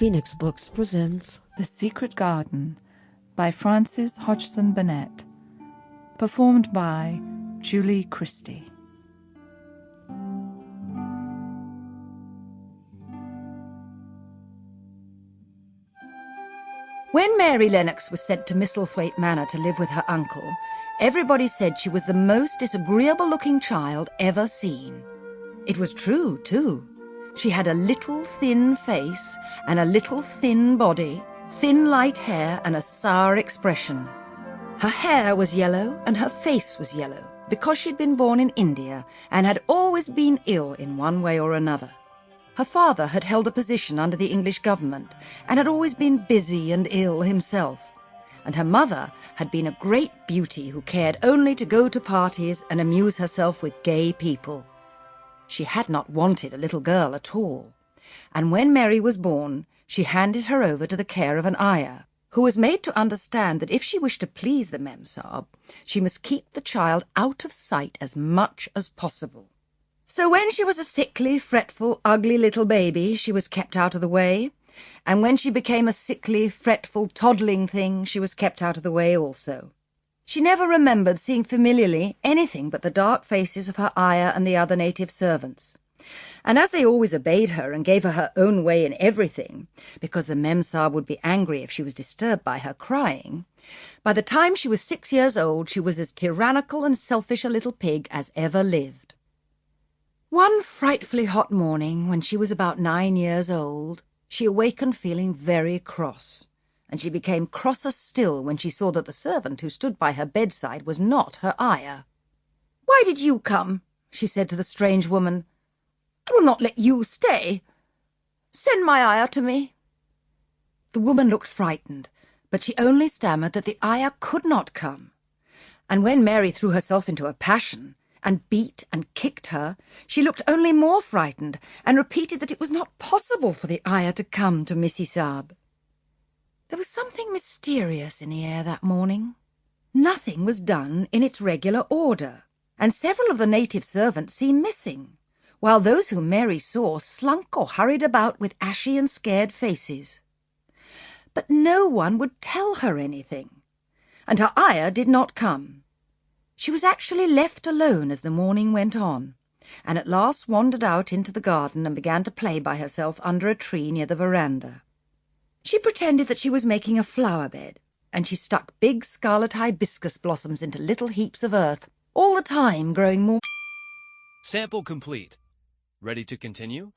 Phoenix Books presents The Secret Garden by Frances Hodgson Burnett. Performed by Julie Christie. When Mary Lennox was sent to Misselthwaite Manor to live with her uncle, everybody said she was the most disagreeable-looking child ever seen. It was true, too. She had a little thin face and a little thin body, thin light hair and a sour expression. Her hair was yellow and her face was yellow because she'd been born in India and had always been ill in one way or another. Her father had held a position under the English government and had always been busy and ill himself. And her mother had been a great beauty who cared only to go to parties and amuse herself with gay people. She had not wanted a little girl at all. And when Mary was born, she handed her over to the care of an ayah, who was made to understand that if she wished to please the Memsahib, she must keep the child out of sight as much as possible. So when she was a sickly, fretful, ugly little baby, she was kept out of the way, and when she became a sickly, fretful, toddling thing, she was kept out of the way also. She never remembered seeing familiarly anything but the dark faces of her ayah and the other native servants. And as they always obeyed her and gave her her own way in everything, because the Memsahib would be angry if she was disturbed by her crying, by the time she was 6 years old she was as tyrannical and selfish a little pig as ever lived. One frightfully hot morning, when she was about 9 years old, she awakened feeling very cross, and she became crosser still when she saw that the servant who stood by her bedside was not her ayah. "Why did you come?" she said to the strange woman. "I will not let you stay. Send my ayah to me." The woman looked frightened, but she only stammered that the ayah could not come. And when Mary threw herself into a passion, and beat and kicked her, she looked only more frightened, and repeated that it was not possible for the ayah to come to Misselthwaite. There was something mysterious in the air that morning. Nothing was done in its regular order, and several of the native servants seemed missing, while those whom Mary saw slunk or hurried about with ashy and scared faces. But no one would tell her anything, and her ayah did not come. She was actually left alone as the morning went on, and at last wandered out into the garden and began to play by herself under a tree near the veranda. She pretended that she was making a flower bed, and she stuck big scarlet hibiscus blossoms into little heaps of earth, all the time growing more. Sample complete. Ready to continue?